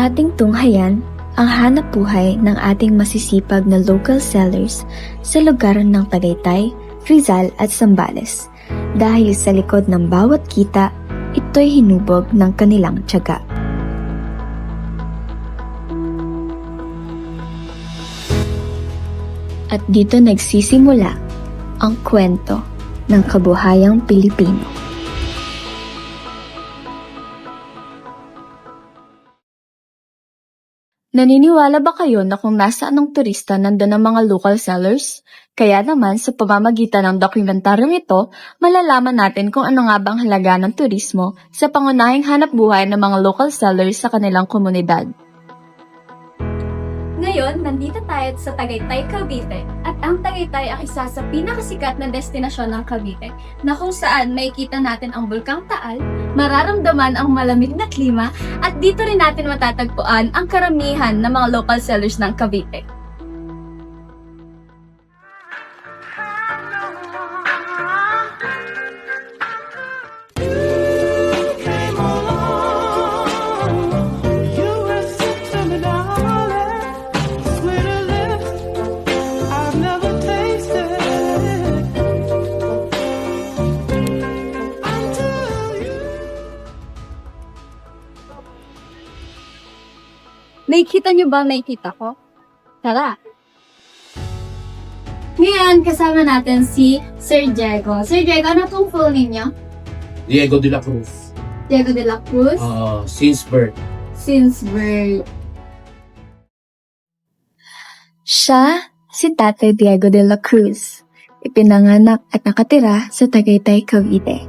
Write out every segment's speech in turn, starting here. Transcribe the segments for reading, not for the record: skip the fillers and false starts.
ating tunghayan ang hanap buhay ng ating masisipag na local sellers sa lugar ng Tagaytay, Rizal at Zambales. Dahil sa likod ng bawat kita, ito'y hinubog ng kanilang tiyaga. At dito nagsisimula ang kwento ng kabuhayang Pilipino. Naniniwala ba kayo na kung nasaan ang turista nandun ang mga local sellers? Kaya naman sa pamamagitan ng dokumentaryong ito, malalaman natin kung ano nga bang halaga ng turismo sa pangunahing hanap buhay ng mga local sellers sa kanilang komunidad. Ngayon, nandito tayo sa Tagaytay, Cavite at ang Tagaytay ay isa sa pinakasikat na destinasyon ng Cavite na kung saan makikita natin ang Bulkang Taal, mararamdaman ang malamig na klima at dito rin natin matatagpuan ang karamihan ng mga local sellers ng Cavite. Nakikita niyo ba ang nakikita ko? Tara! Ngayon, kasama natin si Sir Diego. Sir Diego, ano pong full name niyo? Diego de la Cruz. Diego de la Cruz? Since birth. Since birth. Siya si Tatay Diego de la Cruz, ipinanganak at nakatira sa Tagaytay, Cavite.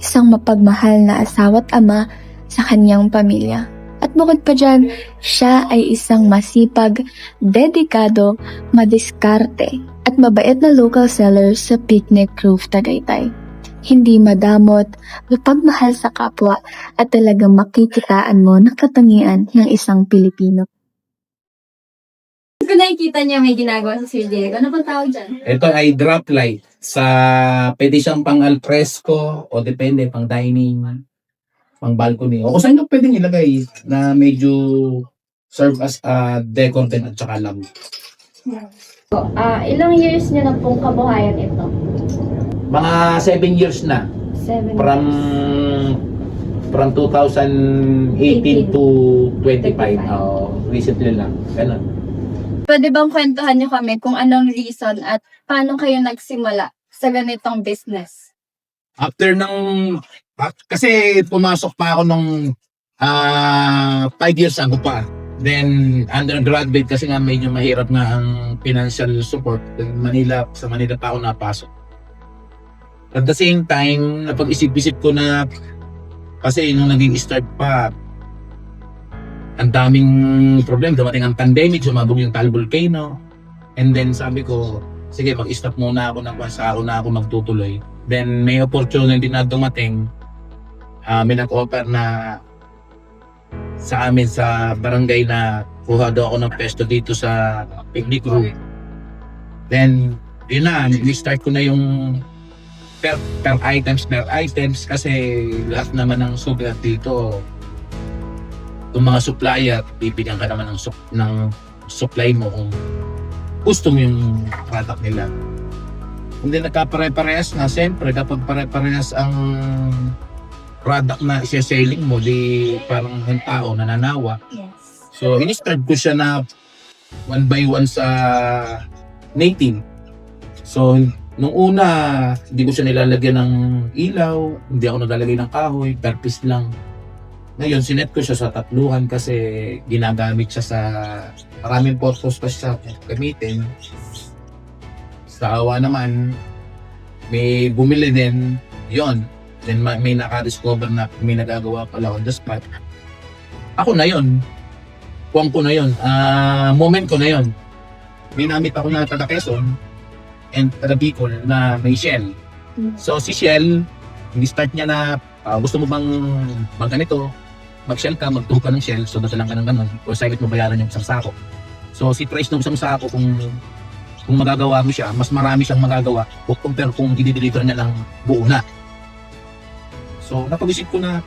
Isang mapagmahal na asawa't ama sa kanyang pamilya. At bukod pa dyan, siya ay isang masipag, dedikado, madiskarte at mabait na local seller sa Picnic Grove, Tagaytay. Hindi madamot, mapagmahal sa kapwa at talagang makikitaan mo ng katangian ng isang Pilipino. Kung nakikita niya may ginagawa sa Sir Diego, ano bang tawag dyan? Ito ay drop light. Pwede siyang pang alfresco o depende, pang dining, pang balcony. O kung saan nyo pwedeng ilagay na medyo serve as a decor din at saka lamp. Ilang years niyo na pong kabuhayan ito? Mga 7 years na. 7 From 2018 to 25. Recently lang. Ganun. Pwede bang kwentuhan niyo kami kung anong reason at paano kayo nagsimula sa ganitong business? After kasi pumasok pa ako nung 5 years ago pa. Then undergraduate kasi nga medyo mahirap nga ang financial support. Sa Manila pa ako napasok. At the same time, napag-isip-isip ko na kasi nung naging start pa, ang daming problem. Dumating ang pandemic, sumabog yung Taal Volcano. And then sabi ko, sige, mag-stop muna ako ng pasaro na ako magtutuloy. Then may opportunity na dumating. May nag-offer na sa amin sa barangay na kuha daw ako ng pesto dito sa Picnic Grove. Then, yun na, start ko na yung per items kasi lahat naman ng sugat dito. Yung mga supplier, bibigyan ka naman ng supply mo kung gusto mo yung product nila. Kung di nagkapare-parehas na, siyempre kapag pare-parehas ang product na isa-selling mo, di parang ang tao nananawa. Yes. So, in-start ko siya na 1 by 1 sa native. So, nung una, hindi ko siya nilalagyan ng ilaw, hindi ako nagalagay ng kahoy, per piece lang. Ngayon, sinet ko siya sa tatluhan kasi ginagamit siya sa maraming purpose pa siya gamitin. Sa awa naman, may bumili din, yon. Then may naka-discover na may nagagawa pala on the spot. Ako na yon. Kuwang ko na yon. Moment ko na yon. May namit ako na taga Quezon and taga Bicol na may Shell. So si Shell, start niya na gusto mo bang ganito? Mag-shell ka, magtuho ka ng shell, so dasa lang ka ng ganun. O silent mo bayaran yung isang sako. So si price ng isang sako, kung magagawa mo siya, mas marami siyang magagawa compare kung i-deliver niya lang buo na. So napag-isip ko na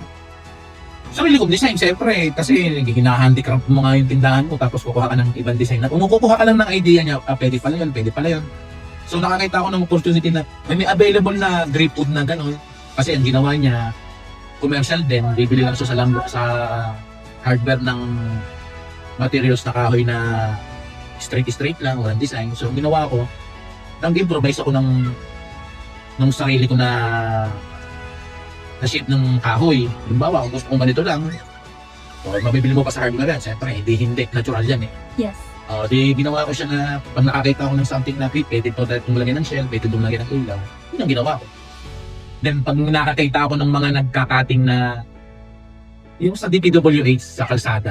Sarili kong design, siyempre, kasi hinahandicraft mo nga yung tindahan mo, tapos kukuha ka ng ibang design. Kung kukuha ka lang ng idea niya, pwede pala yun, pwede pala yun. So nakakita ako ng opportunity na may available na drip wood na gano'n. Kasi ang ginawa niya, commercial din, bibili lang siya sa hardware ng materials na kahoy na straight lang, walang design. So ginawa ko, nag-improvise ako ng sarili ko na shape ng kahoy. Halimbawa, kung gusto kong ganito lang, o mabibili mo pa sa hardware yan, siyempre, hindi, natural yan eh. Yes. Di ginawa ko siya na pag nakakita ko ng something na pwede ito lagyan ng shell, pwede ito lagyan ng ilaw. Yun ang ginawa ko. Then pag nakakita ako ng mga nagkakating na yung sa DPWH sa kalsada,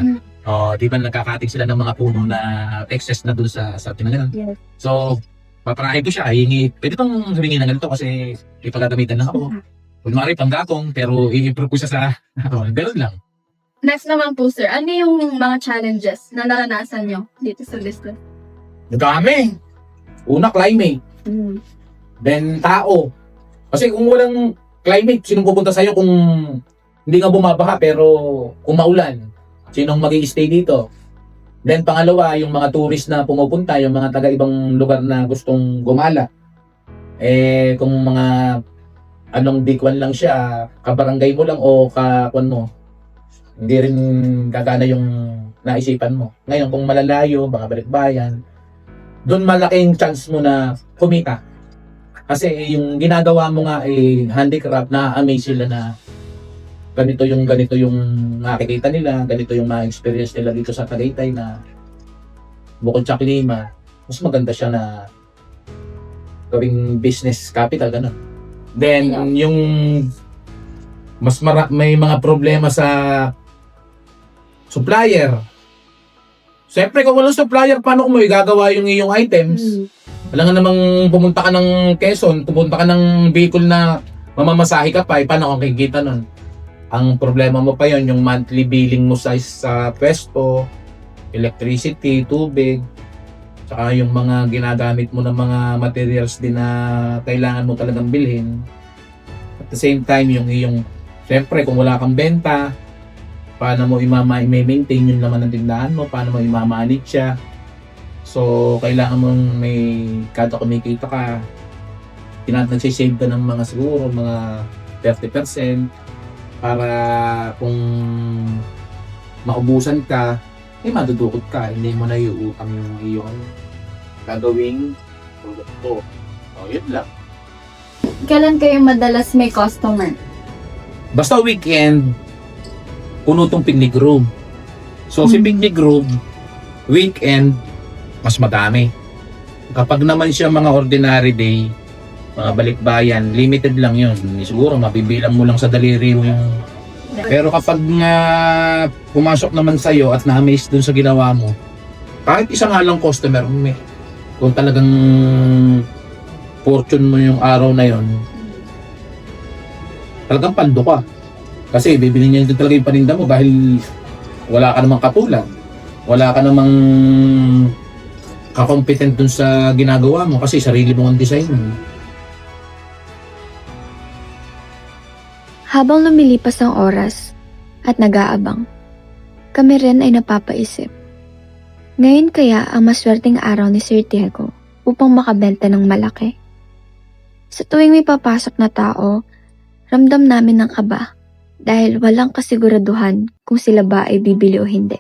di ba nagkakating sila ng mga puno na excess na dun sa tinaganan. Yes. So, paparahin ko siya, pwede itong humingi ng ganito kasi ipagagamitan lang ako. Kunwari panggatong, pero i-improve ko siya sa, gano'n lang. Next naman po, sir, ano yung mga challenges na naranasan nyo dito sa business? Dami. Una, climate. Then, tao. Kasi kung walang climate, sinong pupunta sa'yo kung hindi nga bumabaha, pero kung maulan, sinong mag-i-stay dito? Then, pangalawa, yung mga tourist na pumupunta, yung mga taga-ibang lugar na gustong gumala. Kung mga anong bigwan lang siya, kabarangay mo lang o kakuan mo, hindi rin gagana yung naisipan mo. Ngayon, kung malalayo, mga balikbayan, doon malaking chance mo na kumita. Kasi yung ginagawa mo nga handicraft, na-amaze sila na ganito yung makikita nila, ganito yung ma-experience nila dito sa Tagaytay na bukod sa klima, mas maganda siya na gawing business capital, gano'n. Then, yung may mga problema sa supplier. Siyempre, kung walang supplier, paano mo igagawa yung iyong items? Wala nga namang pumunta ka ng Quezon, pumunta ka ng vehicle na mamamasahe ka pa, paano kung kikita nun? Ang problema mo pa yon yung monthly billing mo sa pwesto, electricity, tubig, tsaka yung mga ginagamit mo ng mga materials din na kailangan mo talagang bilhin. At the same time, yung siyempre kung wala kang benta, paano mo i-maintain yung laman ng tindahan mo, paano mo i-manage siya. So, kailangan mong may kada kumikita ka, nagsisave ka ng mga siguro, mga 30% para kung maubusan ka, madudukot ka, hindi mo na iuutang yung iyong gagawing produkto. Yun lang. Kailan kayo madalas may customer? Basta weekend, puno tong picnic room. So, si picnic room, weekend, mas madami. Kapag naman siya mga ordinary day, mga balikbayan, limited lang yun. Siguro, mabibilang mo lang sa daliri mo yung... Pero kapag nga pumasok naman sa'yo at na-amaze dun sa ginawa mo, kahit isa nga lang customer mo kung talagang fortune mo yung araw na yon, talagang pando ka. Kasi bibili niya din talaga yung paninda mo dahil wala ka namang katulad. Wala ka namang kakompetent dun sa ginagawa mo kasi sarili mo ang design mo. Habang lumilipas ang oras at nag-aabang, kami rin ay napapaisip. Ngayon kaya ang maswerteng araw ni Sir Diego upang makabenta ng malaki? Sa tuwing may papasok na tao, ramdam namin ng kaba dahil walang kasiguraduhan kung sila ba ay bibili o hindi.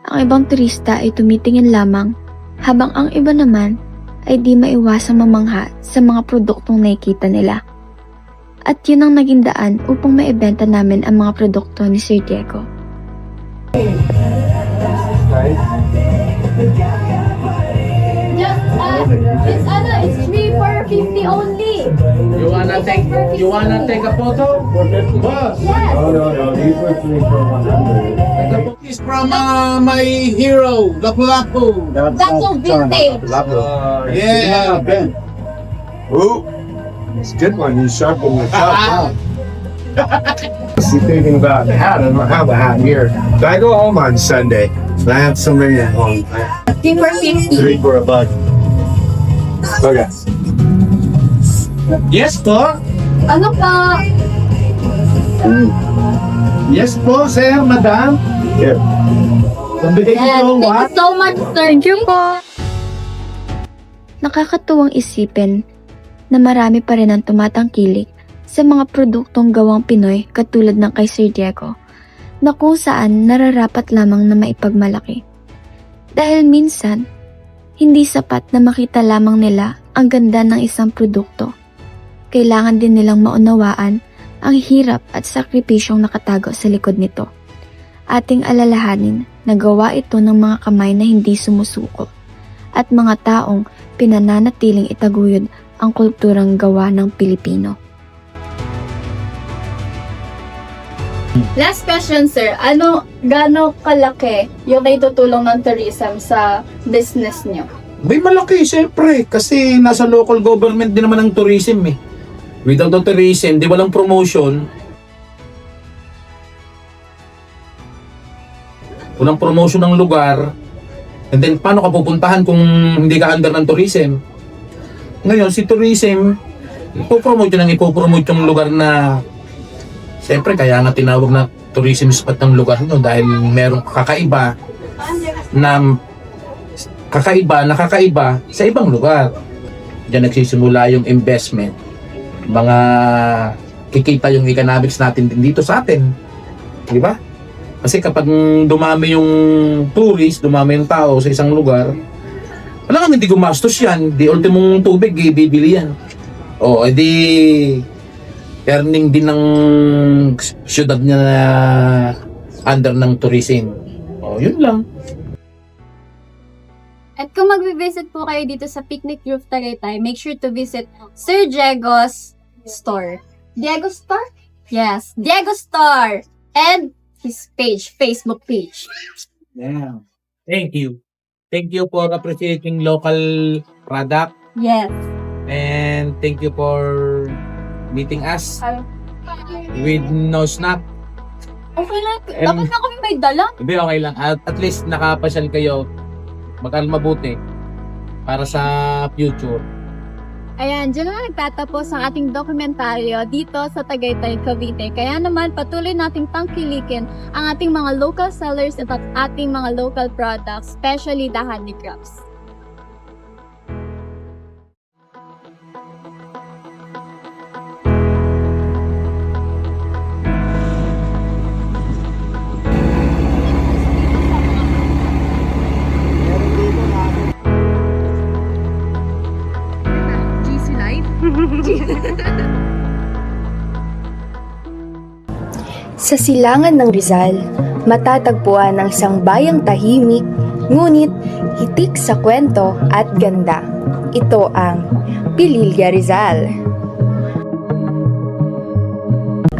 Ang ibang turista ay tumitingin lamang habang ang iba naman ay di maiwasang mamangha sa mga produktong nakikita nila. At yun ang naging daan upang maibenta namin ang mga produkto ni Sir Diego. It's 3 for 50 only. You wanna take a photo? Boss. Yes. No, these were 3 for 100. This is from my hero, Lapu-Lapu. That's so vintage. Yeah. Ben. Ooh, it's a good one. You sharpened the top. I'm thinking about the hat. I don't have a hat here. So I go home on Sunday. So I have so many at home. 3 for 50. 3 for a buck. Okay. Yes po. Ano pa? Yes po, sir, madam. Here. Pambigay Yes, ko thank what? you so much, sir. Thank you po. Nakakatuwang isipin na marami pa rin ang tumatangkilik sa mga produktong gawang Pinoy katulad ng kay Sir Diego na kung saan nararapat lamang na maipagmalaki. Dahil minsan, hindi sapat na makita lamang nila ang ganda ng isang produkto. Kailangan din nilang maunawaan ang hirap at sakripisyong nakatago sa likod nito. Ating alalahanin na gawa ito ng mga kamay na hindi sumusuko at mga taong pinananatiling itaguyod ang kulturang gawa ng Pilipino. Last question, sir. Gaano kalaki yung naitutulong ng tourism sa business niyo? May malaki, siyempre. Kasi nasa local government din naman ang tourism eh. Without the tourism, di walang promotion. Walang promotion ng lugar. And then, paano ka pupuntahan kung hindi ka under ng tourism? Ngayon, si tourism, ipopromote yung lugar na siyempre, kaya nga tinawag na tourism spot ng lugar nyo dahil merong kakaiba na kakaiba sa ibang lugar. Diyan nagsisimula yung investment. Mga kikita yung economics natin din dito sa atin. Di ba? Kasi kapag dumami yung tourist, dumami yung tao sa isang lugar, wala kang hindi gumastos yan. Di ultimong tubig, bibili yan. O, edi earning din ng syudad niya na under ng tourism. O, yun lang. At kung mag-visit po kayo dito sa Picnic Roof Tagaytay, make sure to visit Sir Diego's store. Diego Store? Yes, Diego Store! And his page, Facebook page. Yeah. Thank you. Thank you for appreciating local product Yes. and thank you for meeting us with no snack. Okay lang. And- Dapat na kami may dala. Hindi, okay lang. At least nakapasyal kayo. Mag-aral mabuti para sa future. Ayan, dyan na nagtatapos ang ating dokumentaryo dito sa Tagaytay, Cavite. Kaya naman patuloy nating tangkilikin ang ating mga local sellers at ating mga local products, especially the handicrafts. Sa silangan ng Rizal, matatagpuan ang isang bayang tahimik, ngunit hitik sa kwento at ganda. Ito ang Pililya Rizal.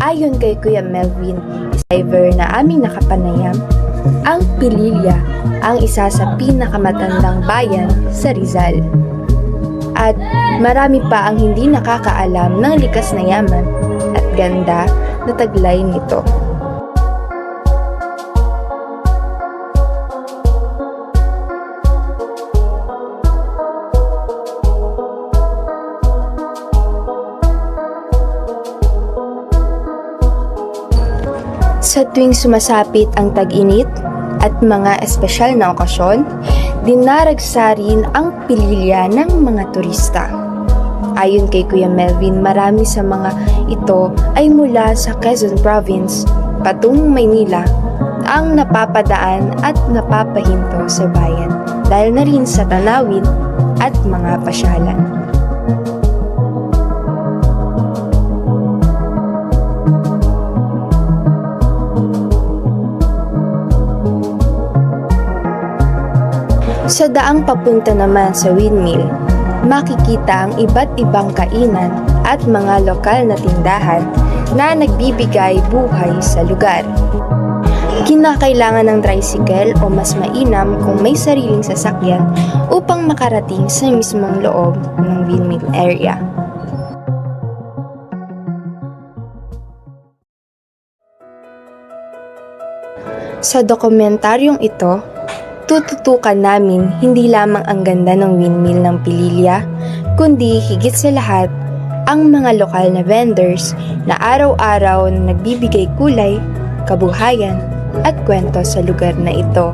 Ayon kay Kuya Melvin, driver na aming nakapanayam, ang Pililya ang isa sa pinakamatandang bayan sa Rizal. At marami pa ang hindi nakakaalam ng likas na yaman at ganda na taglay nito. Sa tuwing sumasapit ang tag-init at mga espesyal na okasyon, dinaragsa rin ang Pililya ng mga turista. Ayon kay Kuya Melvin, marami sa mga ito ay mula sa Quezon Province patungong Maynila ang napapadaan at napapahinto sa bayan dahil na rin sa tanawin at mga pasyalan. Sa daang papunta naman sa windmill, makikita ang iba't ibang kainan at mga lokal na tindahan na nagbibigay buhay sa lugar. Kinakailangan ng tricycle o mas mainam kung may sariling sasakyan upang makarating sa mismong loob ng windmill area. Sa dokumentaryong ito, tututukan namin hindi lamang ang ganda ng windmill ng Pililya, kundi higit sa lahat, ang mga lokal na vendors na araw-araw na nagbibigay kulay kabuhayan at kwento sa lugar na ito.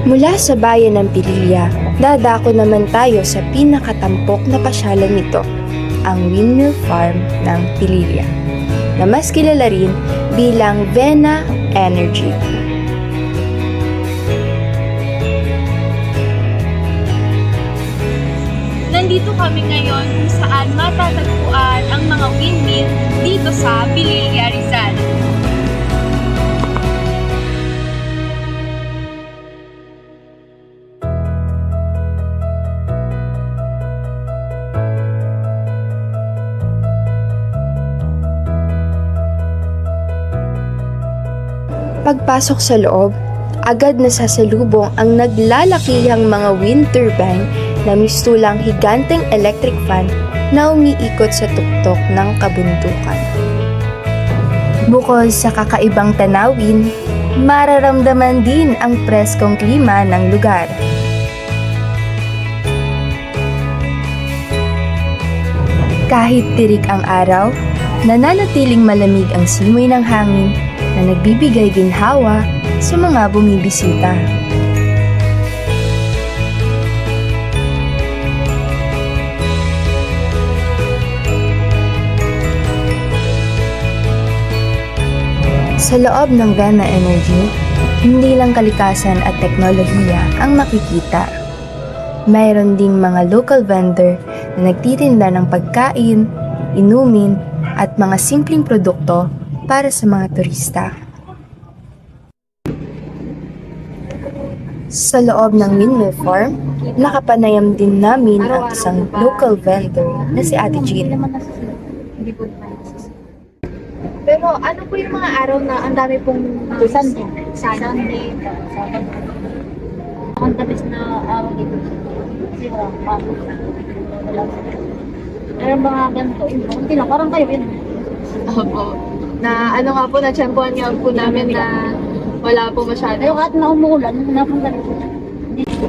Mula sa bayan ng Pililya, dadako naman tayo sa pinakatampok na pasyalan nito, ang Windmill Farm ng Pililya, na mas kilala rin bilang Vena Energy. Nandito kami ngayon kung saan matatagpuan ang mga windmill dito sa Pililya, Rizal. Pagpasok sa loob, agad nasasalubong ang naglalakihang mga wind turbine na mistulang higanteng electric fan na umiikot sa tuktok ng kabundukan. Bukod sa kakaibang tanawin, mararamdaman din ang preskong klima ng lugar. Kahit tirik ang araw, nananatiling malamig ang simoy ng hangin na nagbibigay ginhawa sa mga bumibisita. Sa loob ng Vena Energy, hindi lang kalikasan at teknolohiya ang makikita. Mayroon ding mga local vendor na nagtitinda ng pagkain, inumin, at mga simpleng produkto para sa mga turista. Sa loob ng Windmill Farm, nakapanayam din namin ang isang local vendor na si Ate Jean. Pero ano po yung mga araw na ang dami pong Sunday? Sunday, Sabado. Ang tapos na araw dito. Kasi wala pasok. Meron mga ganito. Hindi lang, parang kayo yun. Opo. Na ano nga po, na-tsempohan nga po namin na wala po masyado. Pero kahit na umuulan, napunta dito.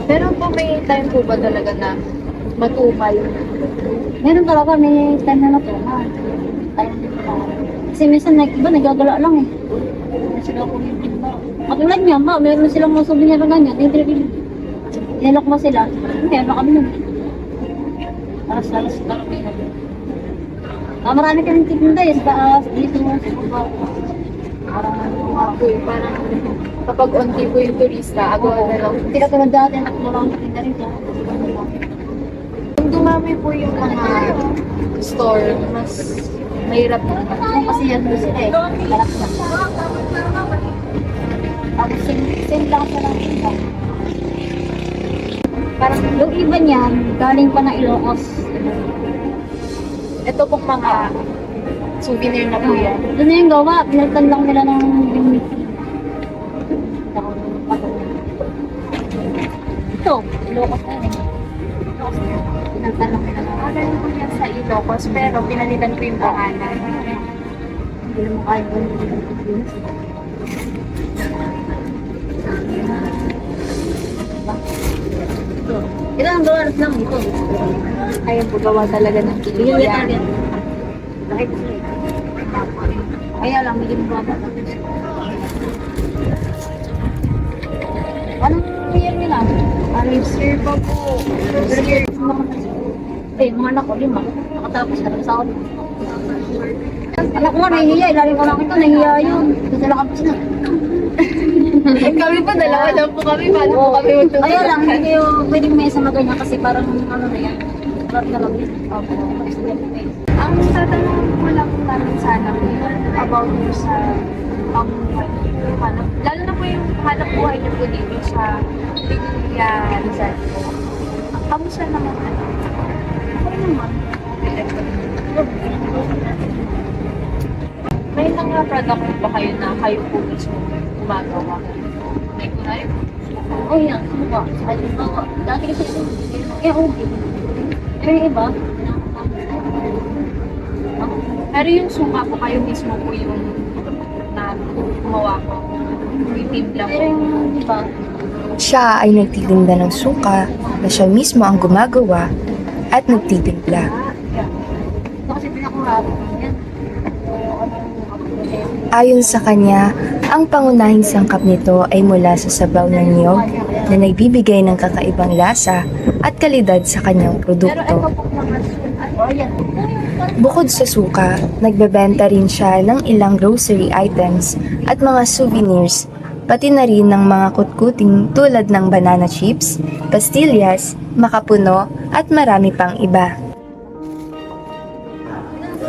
Pero po may time po ba talaga na matumal? Meron talaga, may time na natumal. Time na. Kasi minsan, iba nagagala lang eh. Meron sila kung yung ba. Katulad niya, ba, meron silang mga souvenir na ganyan. Nilok mo sila. Meron na kami nun. Alas-alas kami na. Marami kaming titinda eh. Sa taas, dito mo sa baba. Parang kapag onti po yung turista, agaw na lang. Hindi ka tulad dati, nakulaw na tinda rito. Kung dumami po yung mga store, mas mahirap na. Kasi yan doon sila eh. Malak na. Tapos same lang sa lang tinda. Parang yung iba niyan, galing pa ng Ilocos. Ito pong mga souvenir na po yan. Doon na yung gawa, pinalitan lang nila ng unity. Ito, Ilocos na yun eh. Pinalitan lang nila ng Galing po yan sa Ilocos, pero pinalitan ko yung pangalan. hindi mo kaya yun. Ito ang gawa lang ito. Ayun po, gawa talaga ng Bigyan Pililya. niya Bakit siya? Kaya lang, hindi mo ba anong year nila? Ano yung sir pa po? Year. Mga anak ko, 5. Nakatapos na sa akin. Anak ko nga, nahihiya. Ilalim ko lang ito, nahihiya yun. Kasi nakapos na. Kami po, dalawa lang po kami. Paano po kami magtutulungan? Kaya lang, hindi kayo pwedeng may isang ganyan kasi parang ano na yan. Parang na lang yun. Opo. Ang tatanong ko lang namin sana po about po sa hanap. Lalo na po yung hanap buhay niyo po dito sa Pililya, Rizal po. Kamusta naman ano? Okay naman. May mga product po ba kayo na kayo po mismo gumagawa? May kunwari po. Oh, yan. Ano ba? Halimbawa, dati kasi ito, okay. Pero yung iba, Pero yung suka po kayo mismo po yung na gumawa ko. Titimpla po. Pero yung, di ba, Siya ay nagtitinda ng suka na siya mismo ang gumagawa at nagtitimpla. ito kasi pinakurado yan. Ayon sa kanya, ang pangunahing sangkap nito ay mula sa sabaw ng niyog na nagbibigay ng kakaibang lasa at kalidad sa kanyang Pero ito produkto. po mga ayan. Bukod sa suka, nagbebenta rin siya ng ilang grocery items at mga souvenirs, pati na rin ng mga kutkuting tulad ng banana chips, pastillas, makapuno at marami pang iba.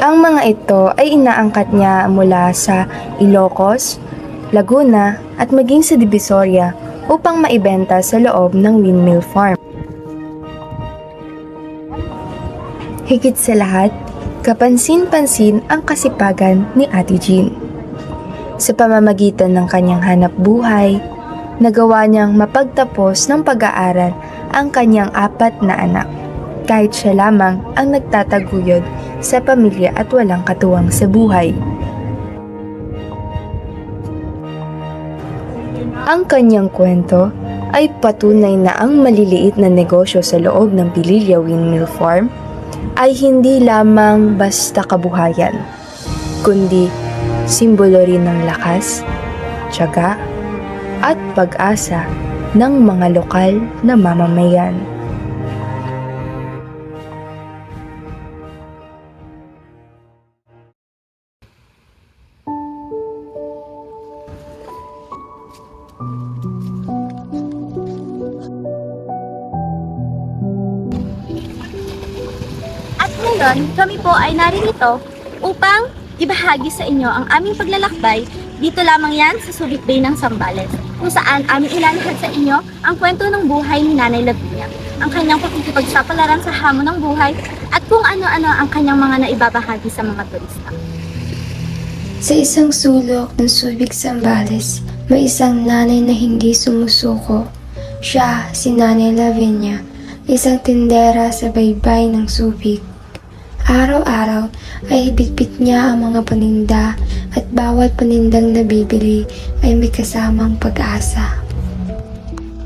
Ang mga ito ay inaangkat niya mula sa Ilocos, Laguna at maging sa Divisoria upang maibenta sa loob ng windmill farm. Higit sa lahat, kapansin-pansin ang kasipagan ni Ate Jean. Sa pamamagitan ng kanyang hanap buhay, nagawa niyang mapagtapos ng pag-aaral ang kanyang 4 na anak, kahit siya lamang ang nagtataguyod sa pamilya at walang katuwang sa buhay. Ang kanyang kwento ay patunay na ang maliliit na negosyo sa loob ng Pililya Windmill Farm ay hindi lamang basta kabuhayan, kundi simbolo rin ng lakas, tiyaga, at pag-asa ng mga lokal na mamamayan. At ngayon, kami po ay narinito upang ibahagi sa inyo ang aming paglalakbay dito lamang yan sa Subic Bay ng Zambales, kung saan aming ilalahad sa inyo ang kwento ng buhay ni Nanay Lavinia, ang kanyang pakikipagsapalaran sa hamon ng buhay at kung ano-ano ang kanyang mga naibabahagi sa mga turista. Sa isang sulok ng Subic, Zambales, may isang nanay na hindi sumusuko. Siya, si Nanay Lavinia, isang tindera sa baybay ng Subic. Araw-araw ay bitbit niya ang mga paninda at bawat panindang nabibili ay may kasamang pag-asa.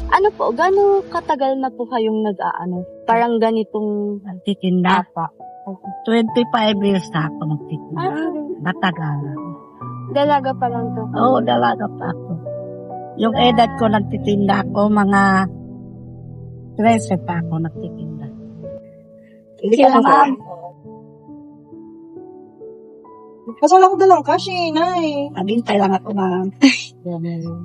Ano po, gano'ng katagal na po kayong nag-aano? Parang ganitong Nagtitinda pa. 25 years na ako nagtitinda. Matagal. dalaga pa lang to. Oo, dalaga pa ako. Yung edad ko nagtitinda ako, mga 13 pa ako nagtitinda. Hindi ka naman. Kasala ko dalang cash eh, nay. Maghintay lang ako na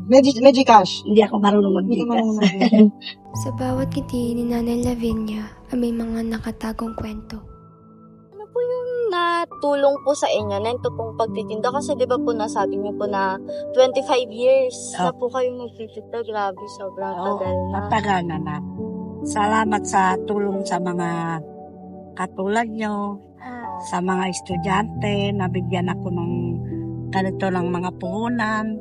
Magic cash. hindi ako marunong Hindi ko magbigas. marunong. Sa bawat ngiti ni Nanay Lavinia ay may mga nakatagong kwento. Ano po yung natulong po sa inyo na ito pong pagtitinda? Kasi di ba po nasabi niyo po na 25 years na po kayong nagtitinda. Grabe, sobrang tagal na. Matagal na. Salamat sa tulong sa mga katulad nyo, sa mga estudyante, nabigyan ako ng ganito ng mga puhunan.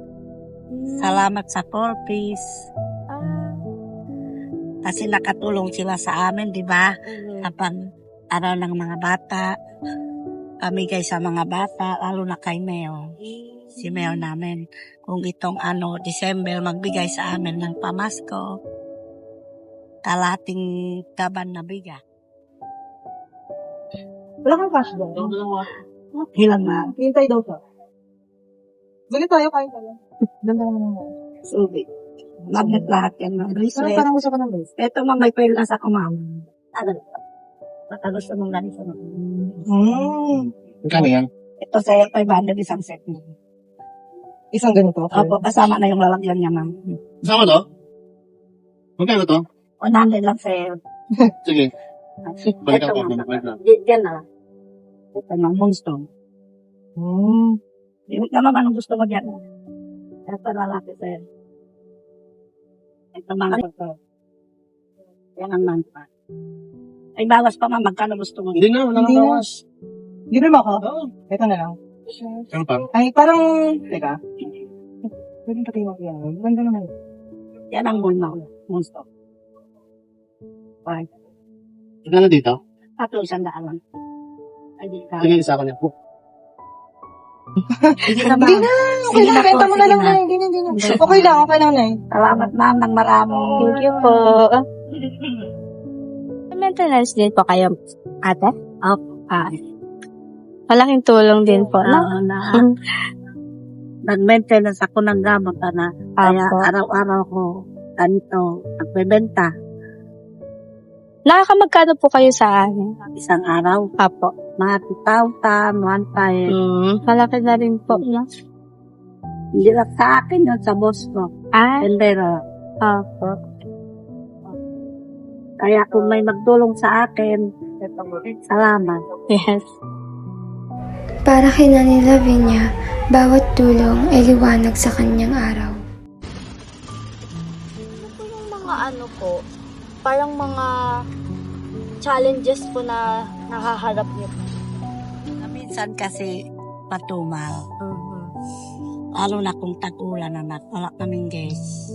Salamat sa Corpus. Kasi nakatulong sila sa amin, di ba? Kapag araw ng mga bata, pamigay sa mga bata, lalo na kay Meo. Si Meo namin. Kung itong December, magbigay sa amin ng pamasko, kalating taban na biga. Wala kang cash doon. Ilan na? Hintay daw ka. Bili tayo, kain tayo. Ganda naman mo. Subi. Magnet lahat yan. Parang Bracelet. parang gusto ko ng base. Ito mga may pwela sa kumam. Baka gusto mong ganito. Kano yan? Ito sa 500 isang set mo. Isang ganito. Opo, kasama na yung lalagyan niya, ma'am. Kasama to? Magkano to? 100 lang sa'yo. Sige. Balikan ko. Ito, ma'am. Balikan. Diyan na. Ito na, moonstone. Hindi naman anong gusto mo dyan. Ito lalaki sa'yo. Ito mga ito. Yan ang mantra. Ay, bawas pa ma'am, magkano gusto mo? Hindi na, wala nang Hindi na. bawas. Hindi rin ako? Ito na lang. Ano pa? Ay, parang, teka. Pwede pati mo yan. Ganda naman. Yan ang moonstone. Bye. Magkano dito? Ato, 100 lang. Ay, di ka. Sige, isa ko niya. Sige na, Hindi na, okay lang, benta mo na lang na. Hindi na. Okay lang, Nay. Salamat, ma'am, ng marami. Thank you po. Maintenance din po kayo, ate? Malaking tulong din po, no? Oo na. Nag-maintenance ako ng gamot na. Kaya Apo. araw-araw ko ganito, nagbebenta. Nakakamagkano po kayo sa akin? Isang araw, Apo. mga 2,000, one time. Malaki na rin po, no? Hindi lang sa akin yun, sa boss ko. Tendero. Apo. Kaya kung may magdulong sa akin, salamat. Yes. Para kay Nanay Lavinia, bawat tulong ay liwanag sa kanyang araw. Ano po yung mga parang mga challenges po na nakaharap niyo po? Minsan kasi patumal. Lalo na kung tag-ulan na wala kaming gas.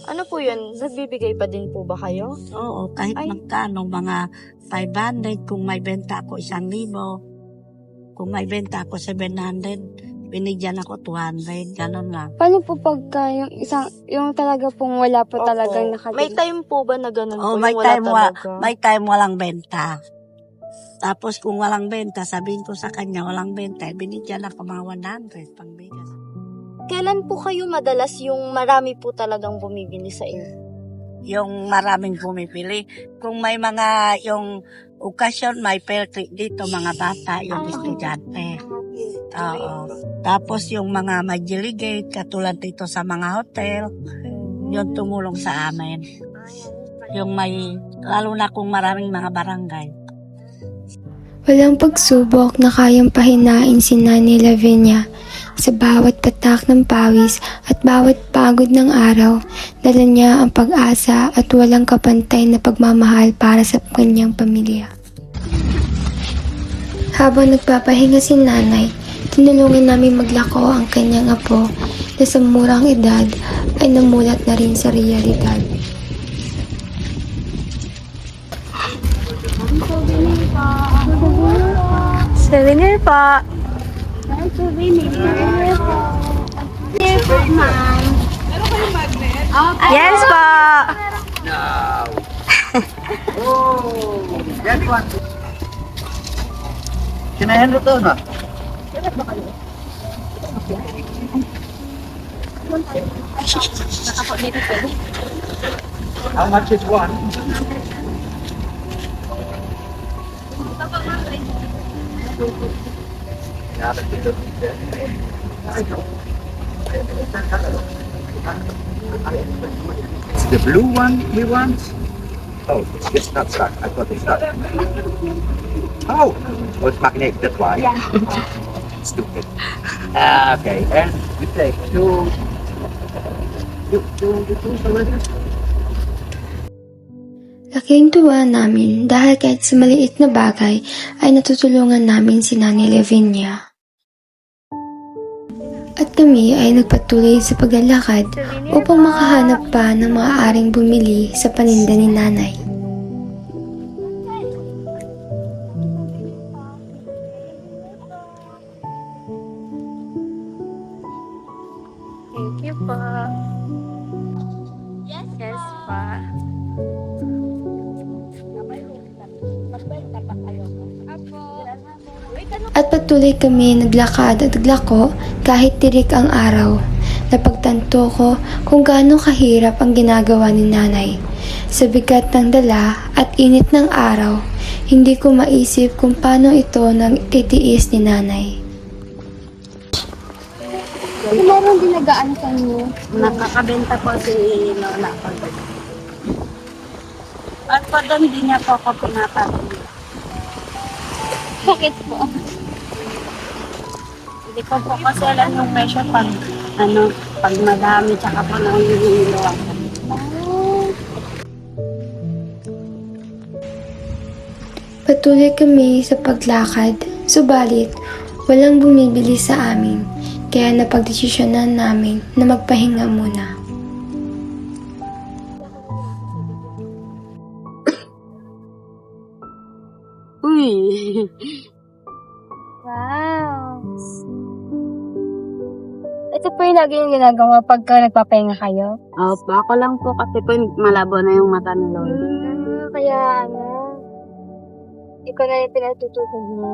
Ano po yun? Nagbibigay pa din po ba kayo? Oo, kahit magkano, mga 500, kung may benta ako 1,000, kung may benta ako 700, binigyan ako 200, ganun lang. Paano po pagka yung talaga pong wala po talagang nakabili? May time po ba na ganun Oo, po? may Yung wala time, talaga? may time walang benta. Tapos kung walang benta, sabihin ko sa kanya, walang benta, binigyan ako mga 100 pang bigas. Kailan po kayo madalas yung marami po talagang bumibili sa inyo? Yung maraming bumibili. Kung may mga, yung okasyon, may peltric dito, mga bata, yung estudyante. Oo. Tapos yung mga may delegate, katulad dito sa mga hotel, yung tumulong sa amin. Yung may, lalo na kung maraming mga barangay. Walang pagsubok na kayang pahinain si Nanay Lavinia. Sa bawat patak ng pawis at bawat pagod ng araw, dala niya ang pag-asa at walang kapantay na pagmamahal para sa kanyang pamilya. Habang nagpapahinga si Nanay, tinulungan namin maglako ang kanyang apo na sa murang edad ay namulat na rin sa realidad. Souvenir pa. Yes po. Kinahendro to na? How much is one? It's the blue one we want. Oh, it's not stuck. I thought it's stuck. Oh, it's magnetic. That's why. Yeah. Stupid. Okay, and we take two already. Laking tuwa namin dahil kahit sa maliit na bagay ay natutulungan namin si Nanay Lavinia. At kami ay nagpatuloy sa paglalakad upang makahanap pa ng maaaring bumili sa paninda ni Nanay. Thank you po. Yes pa. At patuloy kami naglakad at naglako kahit tirik ang araw. Napagtanto ko kung gaano kahirap ang ginagawa ni Nanay. Sa bigat ng dala at init ng araw, hindi ko maisip kung paano ito nang titiis ni Nanay. Meron din nagaan sa inyo. Nakakabenta po si Lola ko. At pag hindi niya po ako pinapabili. Bakit po? Hindi ko po kasi alam yung presyo pag, pag madami, tsaka po na yung Patuloy kami sa paglakad, subalit walang bumibili sa amin, kaya napagdesisyonan namin na magpahinga muna. Wow. Ito po yung lagi yung ginagawa pagka nagpapahinga kayo? Opo, ako lang po kasi po malabo na yung mata ni Lord. Kaya ikaw na yung pinatutupag mo.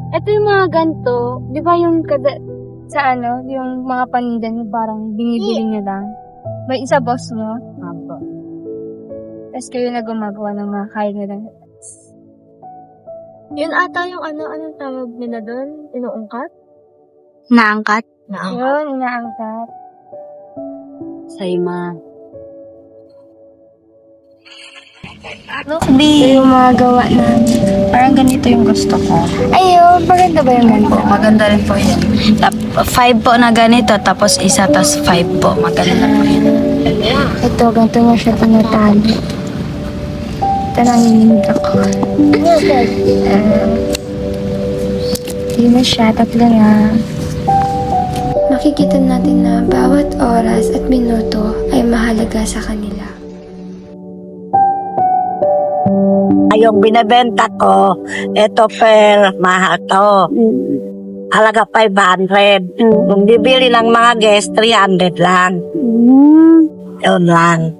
Ito yung mga ganito, di ba yung yung mga paninda niyo parang binibili niyo lang? May isa boss mo? Opo. Tapos kayo na gumagawa ng mga kain nila. Yun ata yung anong tawag nila doon? Inuungkat? Naangkat? Yun, inaangkat. Sayma. Ito yung mga gawa na. Parang ganito yung gusto ko. Ayun, maganda ba yung ganito? Maganda rin po yan. 5 po na ganito, tapos isa, tapos 5 po. Maganda po yan. Ito, ganito na siya tinatali. Ito nanginginig ako. Yun na siya, tatlo na. Makikita natin na bawat oras at minuto ay mahalaga sa kanila. Yung binibenta ko, ito per mahal to. Halaga 500. Kung bibili ng mga guest, 300 lang. Yun lang.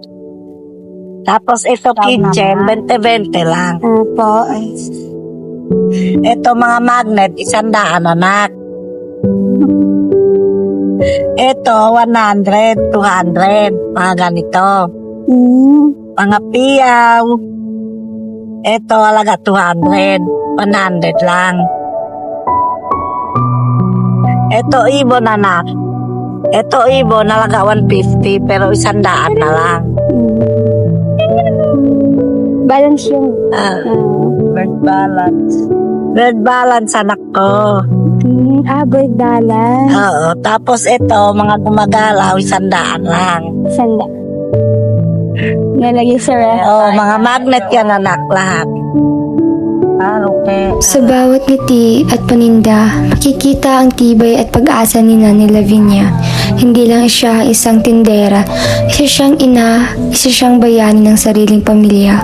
Tapos ito kitchen, 20-20 lang. Opo. Ito mga magnet, 100 anak. Ito 100, 200, mga ganito. Mga piyaw. Ito halaga 200, 100 lang. Ito ibon anak. Ito ibon halaga 150 pero 100 na lang. Balance yun. Bird balance. Bird balance anak ko. Bird balance. Oo. Tapos ito mga gumagalaw 100 lang. Sanda. Nalagay sa ref. Oo, mga magnet yan anak lahat. Okay. Sa bawat ngiti at paninda, makikita ang tibay at pag-asa ni Nanay Lavinia. Hindi lang siya isang tindera, isa siyang ina, isa siyang bayani ng sariling pamilya.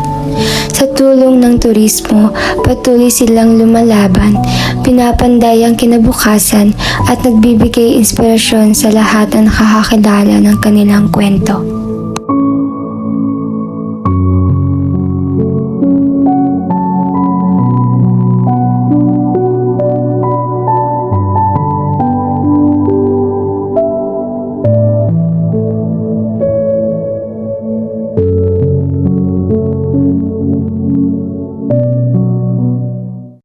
Sa tulong ng turismo, patuloy silang lumalaban, pinapanday ang kinabukasan at nagbibigay inspirasyon sa lahat na nakakakilala ng kanilang kwento.